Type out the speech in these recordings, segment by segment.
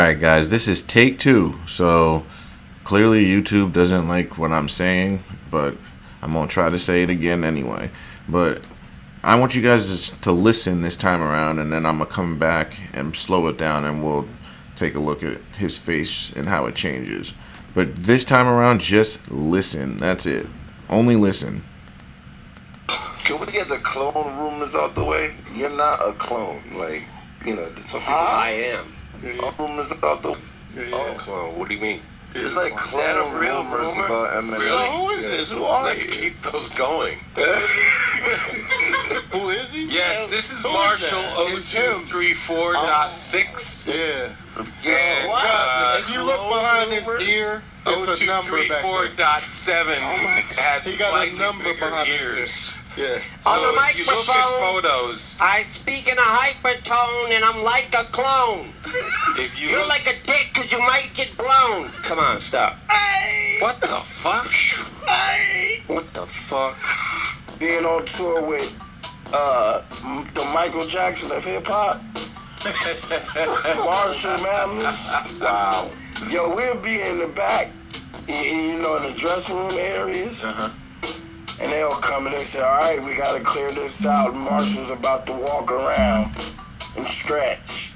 Alright, guys, this is take two. So clearly, YouTube doesn't like what I'm saying, but I'm going to try to say it again anyway. But I want you guys to listen this time around, and then I'm going to come back and slow it down, and we'll take a look at his face and how it changes. But this time around, just listen. That's it. Only listen. Can we get the clone rumors out the way? You're not a clone. Like, some people. I am. Rumors out the way. Oh, clone. What do you mean? It's like Is that clone a real rumors rumor? about Eminem. So who is this? Who are Let's you? keep those going. Who is he? Yes, this is Who Marshall is that? It's him. 0234.6. Yeah. And If you look behind his ear, it's a number back there. 0234.7 has He got a slightly number bigger behind his ears. Yeah. So On the if you look at microphone, photos, I speak in a hypertone and I'm like a clone. if you You're like a dick because you might get blown. come on, stop. What the fuck? What the fuck? Being on tour with the Michael Jackson of hip hop, Marshall Mathers. Wow. Yo, we'll be in the back, in the dressing room areas. And they'll come and they say, all right, we got to clear this out. Marshall's about to walk around and stretch.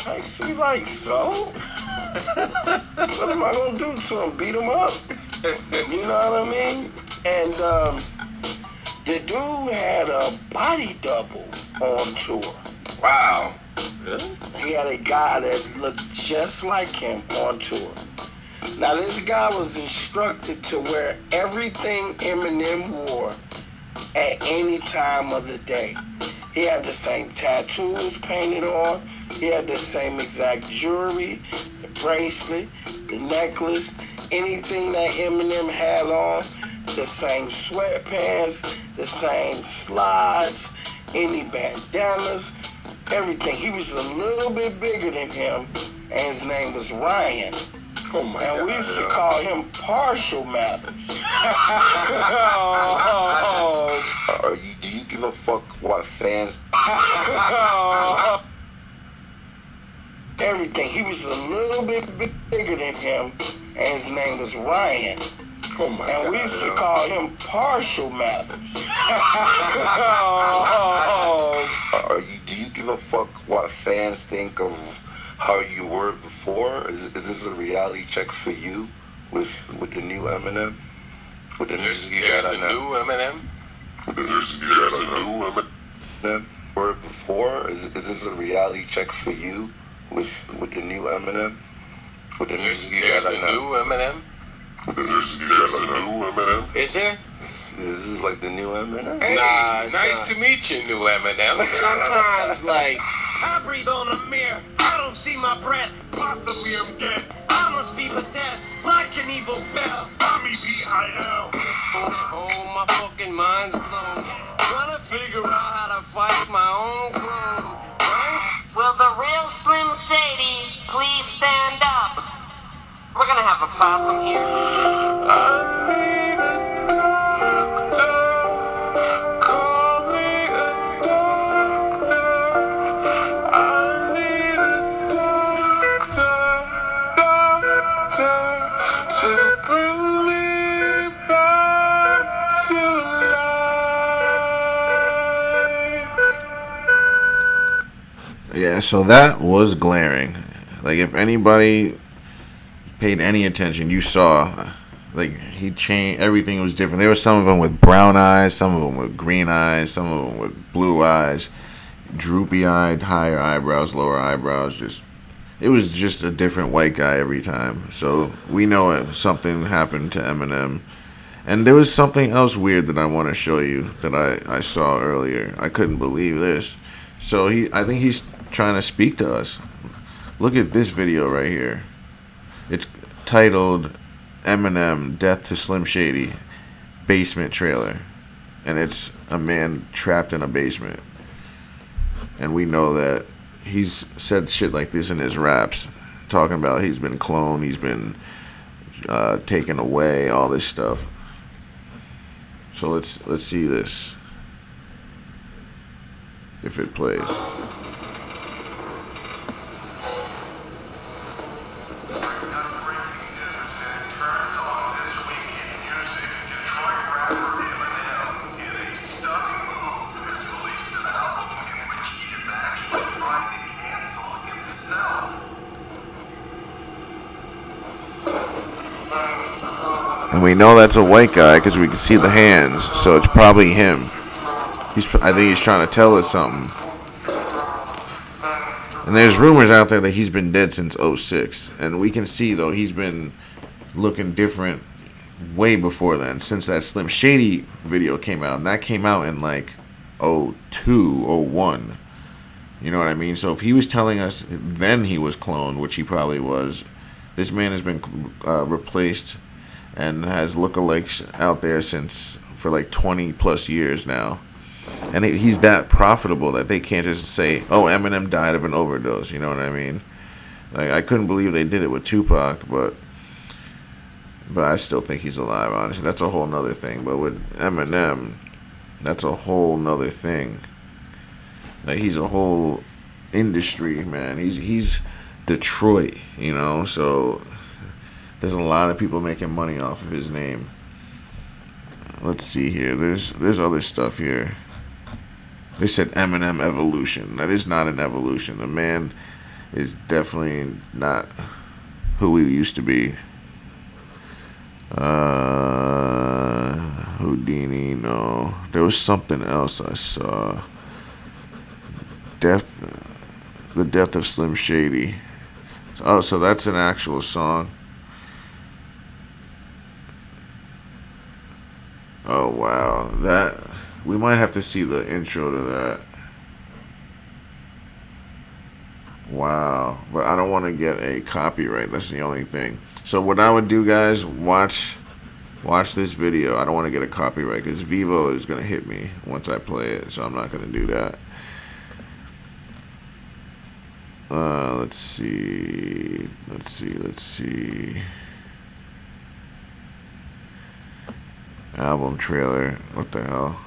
I see, like, so? What am I going to do to him? Beat him up? You know what I mean? And the dude had a body double on tour. Wow. Really? He had a guy that looked just like him on tour. Now, this guy was instructed to wear everything Eminem wore at any time of the day. He had the same tattoos painted on. He had the same exact jewelry, the bracelet, the necklace, anything that Eminem had on, the same sweatpants, the same slides, any bandanas, everything. He was a little bit bigger than him, and his name was Ryan. Oh my And God. we used to call him Partial Mathers. Do you give a fuck what fans? Everything. He was a little bit bigger than him, and his name was Ryan. Oh my God. And we used to call him Partial Mathers. Do you give a fuck what fans think of how you were before? Is this a reality check for you with the new Eminem? With the music you got There's a on now? new Eminem. There's a new Eminem. Were before? Is this a reality check for you with the new Eminem? With the music you There's got a on now? new Eminem. There's a new Eminem. Is there? Is this like the new Eminem? Hey, Nah, it's nice not. to meet you, new Eminem. Sometimes, like, I breathe on a mirror, I don't see my breath. Possibly I'm dead. I must be possessed like an evil spell. I'm EVIL. oh, my fucking mind's blown. Trying to figure out how to fight my own clone. Will the real Slim Shady please stand up? We're gonna have a problem here. Yeah, so that was glaring. Like, if anybody paid any attention, you saw, like, he changed. Everything was different. There were some of them with brown eyes, some of them with green eyes, some of them with blue eyes, droopy-eyed, higher eyebrows, lower eyebrows. It was just a different white guy every time. So we know something happened to Eminem. And there was something else weird that I want to show you that I saw earlier. I couldn't believe this. So I think he's trying to speak to us. Look at this video right here. It's titled Eminem Death to Slim Shady Basement Trailer. And it's a man trapped in a basement. And we know that he's said shit like this in his raps, talking about he's been cloned, he's been taken away, all this stuff. So let's see this. If it plays. And we know that's a white guy because we can see the hands, so it's probably him. I think he's trying to tell us something. And there's rumors out there that he's been dead since '06. And we can see, though, he's been looking different way before then, since that Slim Shady video came out. And that came out in like '02, '01. You know what I mean? So if he was telling us then he was cloned, which he probably was, this man has been replaced and has lookalikes out there for like 20 plus years now. And he's that profitable that they can't just say, oh, Eminem died of an overdose. You know what I mean? Like, I couldn't believe they did it with Tupac, but I still think he's alive, honestly. That's a whole nother thing. But with Eminem, that's a whole nother thing. Like, he's a whole industry, man. He's Detroit, you know? So there's a lot of people making money off of his name. Let's see here. There's other stuff here. They said Eminem evolution. That is not an evolution. The man is definitely not who he used to be. Houdini, no. There was something else I saw. The death of Slim Shady. Oh, so that's an actual song. Oh wow, we might have to see the intro to that. Wow, but I don't want to get a copyright. That's the only thing. So what I would do, guys, watch this video. I don't want to get a copyright because Vivo is gonna hit me once I play it, so I'm not gonna do that. Let's see. Album trailer. What the hell?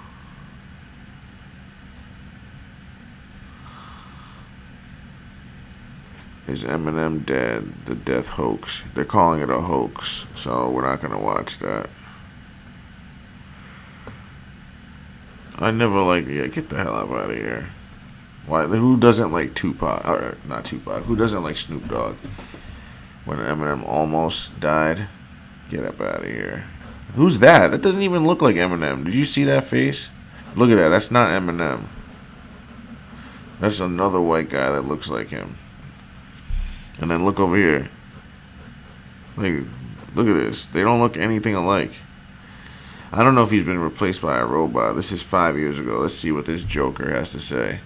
Is Eminem dead? The death hoax. They're calling it a hoax, so we're not gonna watch that. I never liked it. Get the hell out of here. Why? Who doesn't like Tupac? Or not Tupac. Who doesn't like Snoop Dogg? When Eminem almost died, get up out of here. Who's that? That doesn't even look like Eminem. Did you see that face? Look at that. That's not Eminem. That's another white guy that looks like him. And then look over here. Like, look at this. They don't look anything alike. I don't know if he's been replaced by a robot. This is 5 years ago. Let's see what this Joker has to say.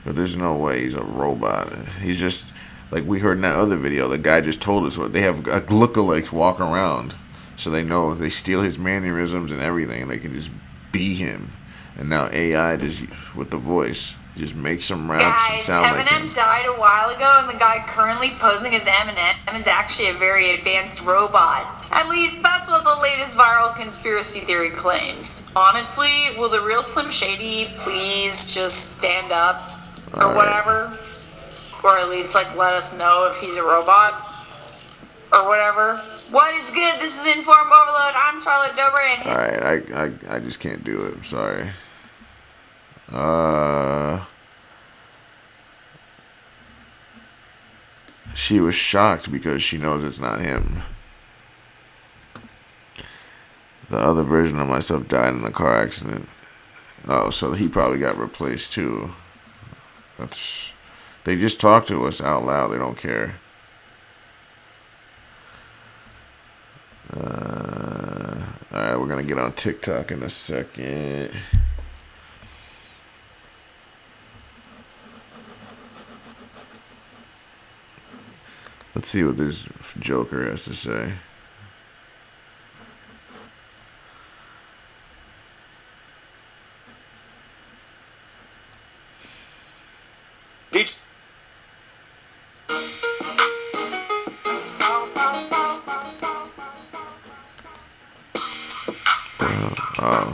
But there's no way he's a robot. He's just, like we heard in that other video, the guy just told us what they have lookalikes walk around. So they know they steal his mannerisms and everything, and they can just be him. And now AI just with the voice just makes some raps and sound like him. Eminem died a while ago, and the guy currently posing as Eminem is actually a very advanced robot. At least that's what the latest viral conspiracy theory claims. Honestly, will the real Slim Shady please just stand up or whatever, or at least like let us know if he's a robot or whatever? What is good? This is Inform Overload. I'm Charlotte Dober, and alright, I just can't do it. I'm sorry. She was shocked because she knows it's not him. The other version of myself died in the car accident. Oh, so he probably got replaced too. They just talk to us out loud. They don't care. Alright, we're gonna get on TikTok in a second. Let's see what this Joker has to say.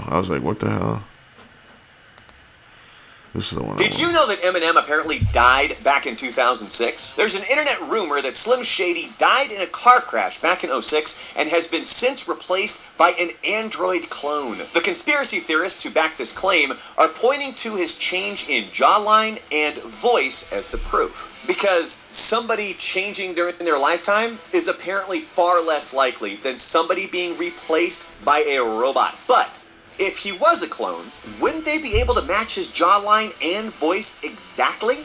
I was like, what the hell? This is the one. Did you know that Eminem apparently died back in 2006? There's an internet rumor that Slim Shady died in a car crash back in 2006 and has been since replaced by an android clone. The conspiracy theorists who back this claim are pointing to his change in jawline and voice as the proof. Because somebody changing during their lifetime is apparently far less likely than somebody being replaced by a robot. But if he was a clone, wouldn't they be able to match his jawline and voice exactly?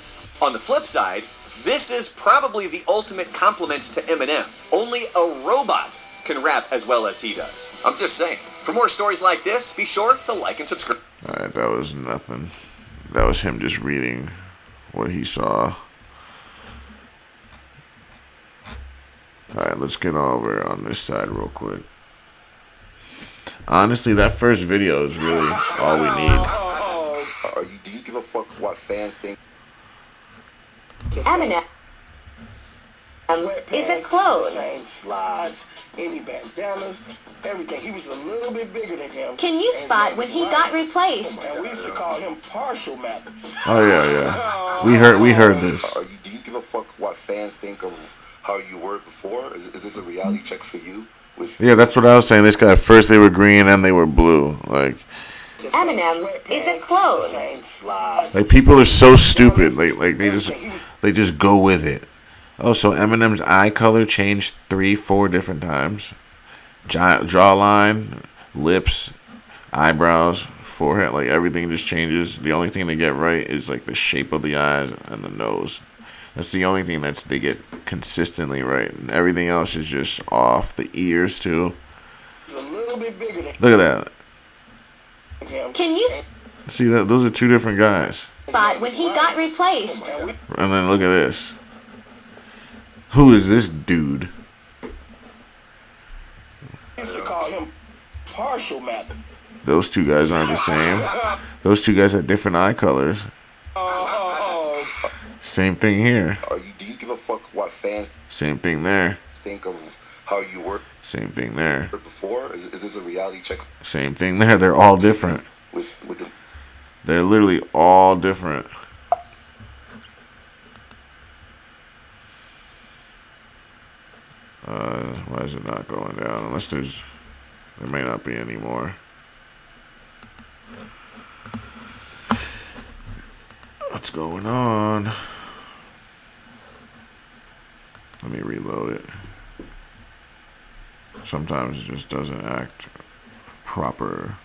On the flip side, this is probably the ultimate compliment to Eminem. Only a robot can rap as well as he does. I'm just saying. For more stories like this, be sure to like and subscribe. Alright, that was nothing. That was him just reading what he saw. Alright, let's get over on this side real quick. Honestly, that first video is really all we need. Do you give a fuck what fans think? Eminem is a clone. Same slides, any bandanas, everything. He was a little bit bigger than him. Can you spot when he got replaced? And we used to call him Partial Mathers. Oh yeah. We heard this. Do you give a fuck what fans think of how you were before? Is this a reality check for you? Yeah, that's what I was saying. This guy, first they were green and they were blue. Like, Eminem is a clone. like people are so stupid. Like they just go with it. Oh, so Eminem's eye color changed 3-4 different times. Jawline, lips, eyebrows, forehead, like everything just changes. The only thing they get right is like the shape of the eyes and the nose. That's the only thing they get consistently right, and everything else is just off. The ears too. Look at that. Can you see that? Those are two different guys. spot when he got replaced? And then look at this. Who is this dude? Used to call him Partial Method. Those two guys aren't the same. Those two guys have different eye colors. Same thing here. Do you give a fuck what fans Same thing there. think of how you were Same thing there. before? Is this a reality check? Same thing there. They're all different. They're literally all different. Why is it not going down? Unless there may not be any more. What's going on? Let me reload it. Sometimes it just doesn't act proper.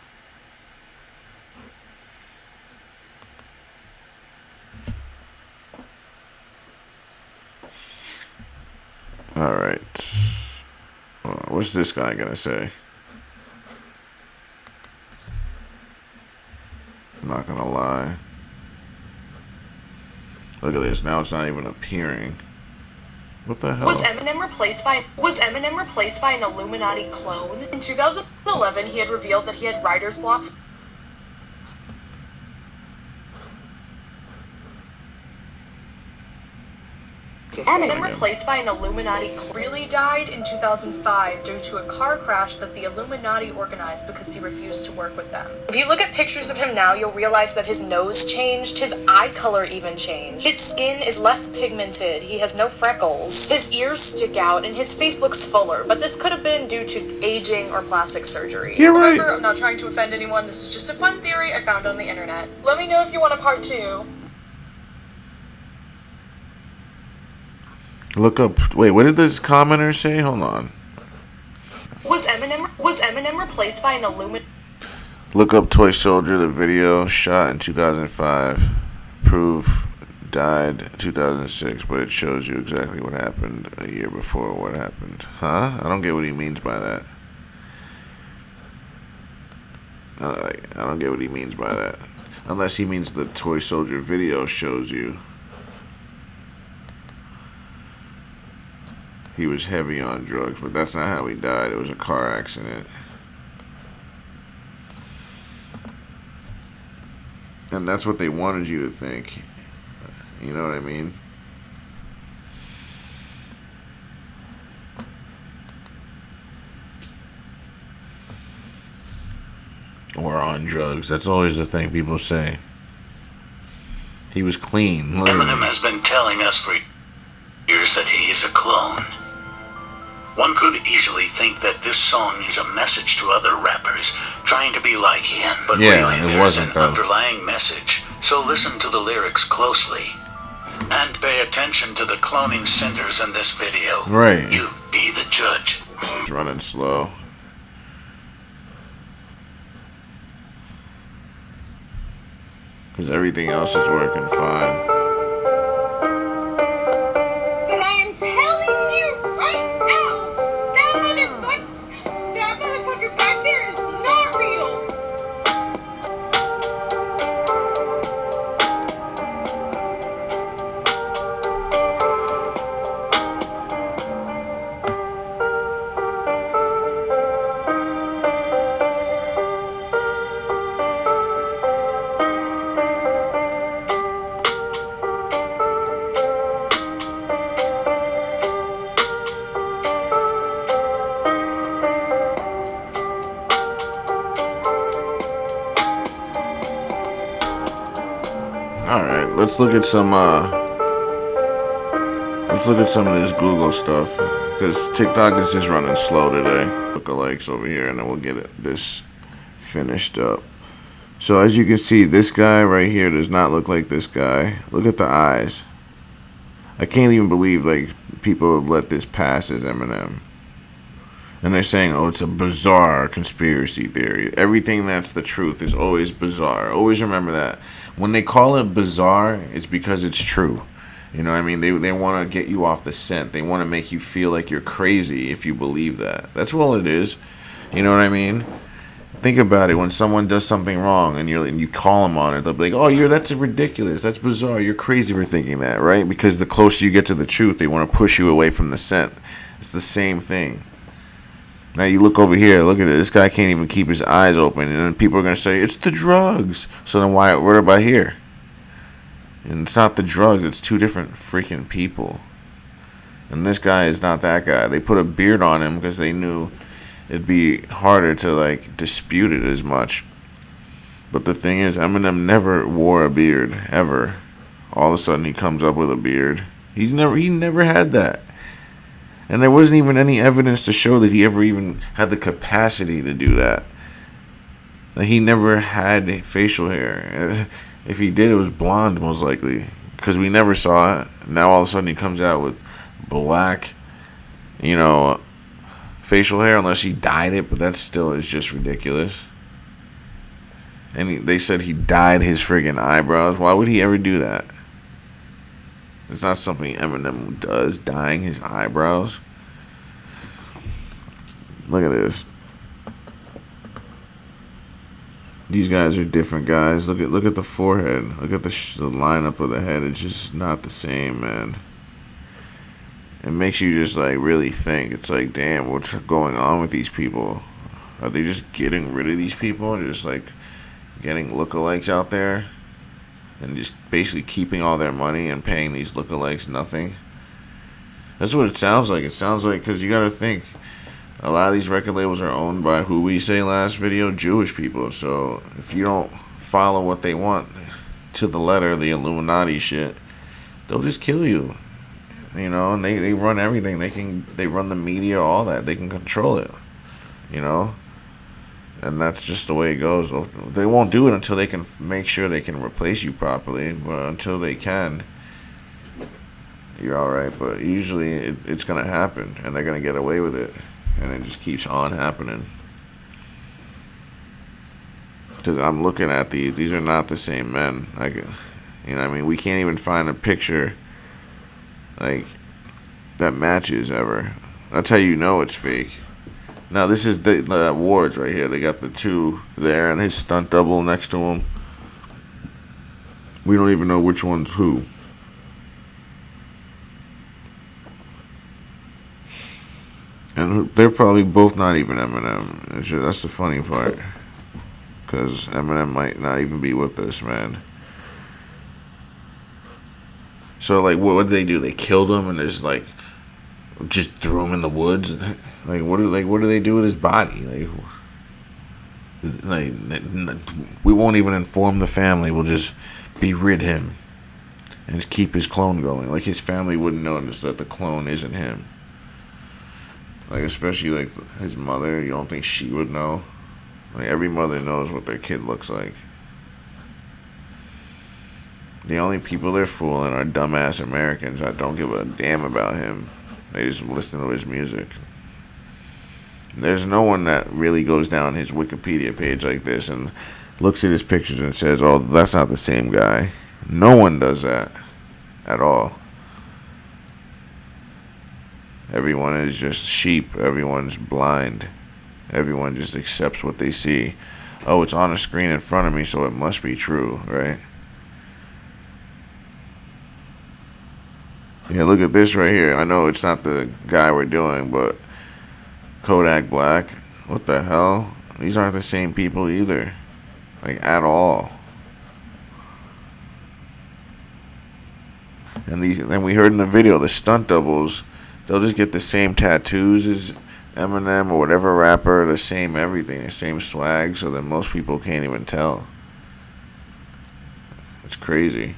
Alright. What's this guy gonna say? I'm not gonna lie. Look at this. Now it's not even appearing. What the hell? Was Eminem replaced by an Illuminati clone? In 2011, he had revealed that he had writer's block. Eminem replaced by an Illuminati really died in 2005 due to a car crash that the Illuminati organized because he refused to work with them. If you look at pictures of him now, you'll realize that his nose changed, his eye color even changed. His skin is less pigmented, he has no freckles, his ears stick out, and his face looks fuller, but this could have been due to aging or plastic surgery. You're right. Remember, I'm not trying to offend anyone, this is just a fun theory I found on the internet. Let me know if you want a part 2. Look up. Wait, what did this commenter say? Hold on. Was Eminem replaced by an Illuminati? Look up Toy Soldier, the video shot in 2005. Proof died 2006, but it shows you exactly what happened a year before what happened. Huh? I don't get what he means by that. I don't get what he means by that. Unless he means the Toy Soldier video shows you. He was heavy on drugs, but that's not how he died. It was a car accident. And that's what they wanted you to think. You know what I mean? Or on drugs. That's always the thing people say. He was clean. Eminem has been telling us for years that he is a clone. One could easily think that this song is a message to other rappers trying to be like him, but really there's an underlying message. So listen to the lyrics closely and pay attention to the cloning centers in this video. Right. You be the judge. It's running slow. Because everything else is working fine. But I am telling you right now, that motherfucker back there is not real. Alright, let's look at some of this Google stuff, because TikTok is just running slow today. Lookalikes over here, and then we'll get this finished up. So as you can see, this guy right here does not look like this guy. Look at the eyes. I can't even believe like people would let this pass as Eminem. And they're saying, oh, it's a bizarre conspiracy theory. Everything that's the truth is always bizarre. Always remember that. When they call it bizarre, it's because it's true. You know what I mean? They want to get you off the scent. They want to make you feel like you're crazy if you believe that. That's all it is. You know what I mean? Think about it. When someone does something wrong and you call them on it, they'll be like, oh, that's ridiculous. That's bizarre. You're crazy for thinking that, right? Because the closer you get to the truth, they want to push you away from the scent. It's the same thing. Now you look over here, look at it. This guy can't even keep his eyes open, and then people are gonna say it's the drugs. So then what about here? And it's not the drugs. It's two different freaking people. And this guy is not that guy. They put a beard on him because they knew it'd be harder to like dispute it as much. But the thing is, Eminem never wore a beard ever. All of a sudden, he comes up with a beard. He never had that. And there wasn't even any evidence to show that he ever even had the capacity to do that. Like, he never had facial hair. If he did, it was blonde, most likely. Because we never saw it. Now all of a sudden he comes out with black, facial hair, unless he dyed it. But that still is just ridiculous. And they said he dyed his friggin' eyebrows. Why would he ever do that? It's not something Eminem does, dyeing his eyebrows. Look at this. These guys are different guys. Look at the forehead. Look at the lineup of the head. It's just not the same, man. It makes you just like really think. It's like, damn, what's going on with these people? Are they just getting rid of these people? Just like getting lookalikes out there? And just basically keeping all their money and paying these lookalikes nothing. That's what it sounds like. It sounds like, because you got to think, a lot of these record labels are owned by, who we say last video, Jewish people. So if you don't follow what they want to the letter, the Illuminati shit, they'll just kill you. And they run everything. They run the media, all that. They can control it. And that's just the way it goes. They won't do it until they can make sure they can replace you properly. But until they can, you're alright. But usually it's going to happen. And they're going to get away with it. And it just keeps on happening. Because I'm looking at these. These are not the same men. We can't even find a picture that matches ever. That's how you know it's fake. Now, this is the awards right here. They got the two there and his stunt double next to him. We don't even know which one's who. And they're probably both not even Eminem. That's the funny part. Because Eminem might not even be with this, man. So, what did they do? They killed him and just threw him in the woods? What do they do with his body? We won't even inform the family. We'll just berid him. and keep his clone going. Like, his family wouldn't notice that the clone isn't him. Like, especially like his mother, you don't think she would know? Like, every mother knows what their kid looks like. The only people they're fooling are dumbass Americans that don't give a damn about him. They just listen to his music. There's no one that really goes down his Wikipedia page like this and looks at his pictures and says, oh, that's not the same guy. No one does that at all. Everyone is just sheep. Everyone's blind. Everyone just accepts what they see. Oh, it's on a screen in front of me, so it must be true, right? Yeah, look at this right here. I know it's not the guy we're doing, but Kodak Black. What the hell? These aren't the same people either. Like, at all. And we heard in the video, the stunt doubles, they'll just get the same tattoos as Eminem or whatever rapper, the same everything, the same swag, so that most people can't even tell. It's crazy.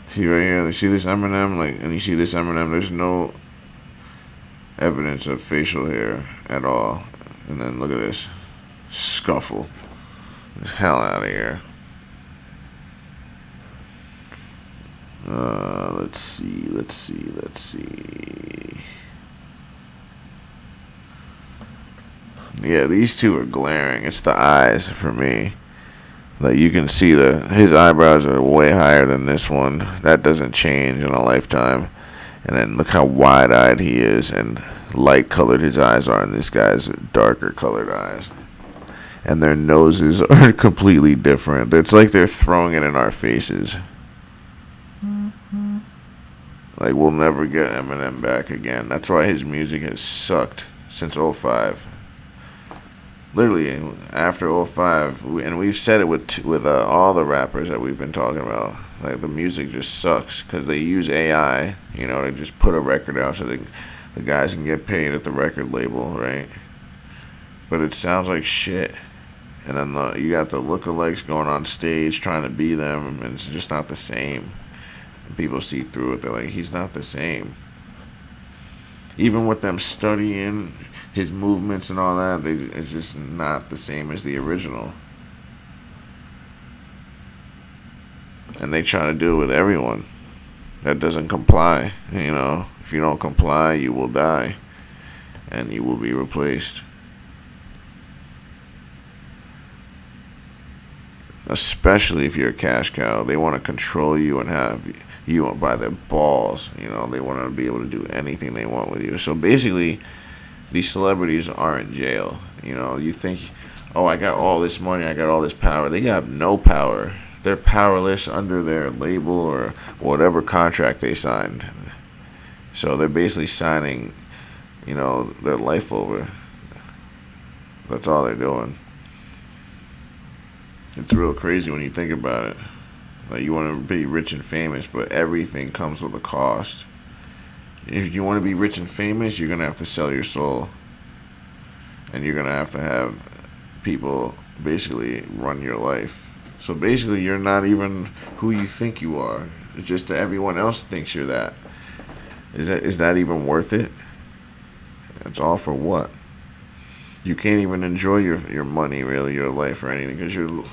See right here, you see this Eminem, and you see this Eminem, there's no evidence of facial hair at all. And then look at this. Scuffle. The hell out of here. Let's see. Yeah, these two are glaring. It's the eyes for me. Like, you can see his eyebrows are way higher than this one. That doesn't change in a lifetime. And then look how wide-eyed he is and light-colored his eyes are. And this guy's darker colored eyes. And their noses are completely different. It's like they're throwing it in our faces. Like, we'll never get Eminem back again. That's why his music has sucked since 05. Literally, after 05, and we've said it with all the rappers that we've been talking about. Like, the music just sucks because they use AI, to just put a record out so the guys can get paid at the record label, right? But it sounds like shit. And then you got the lookalikes going on stage trying to be them, and it's just not the same. And people see through it. They're like, he's not the same. Even with them studying his movements and all that, it's just not the same as the original. And they try to do it with everyone that doesn't comply. If you don't comply, you will die. And you will be replaced. Especially if you're a cash cow. They want to control you and have you by their balls. They want to be able to do anything they want with you. So basically, these celebrities are in jail. You think, oh, I got all this money, I got all this power. They have no power. They're powerless under their label or whatever contract they signed. So they're basically signing, their life over. That's all they're doing. It's real crazy when you think about it. Like, you want to be rich and famous, but everything comes with a cost. If you want to be rich and famous, you're going to have to sell your soul. And you're going to have people basically run your life. So basically, you're not even who you think you are. It's just that everyone else thinks you're that. Is that even worth it? It's all for what? You can't even enjoy your money, really, your life or anything, because you're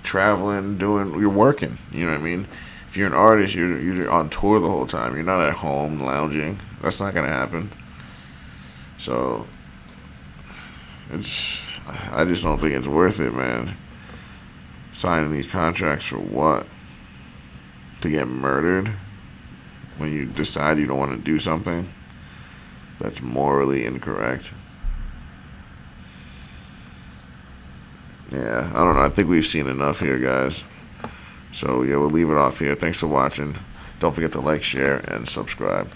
traveling, you're working. You know what I mean? If you're an artist, you're on tour the whole time. You're not at home lounging. That's not gonna happen. So I just don't think it's worth it, man. Signing these contracts for what? To get murdered when you decide you don't want to do something that's morally incorrect. Yeah, I don't know. I think we've seen enough here, guys. So, yeah, we'll leave it off here. Thanks for watching. Don't forget to like, share, and subscribe.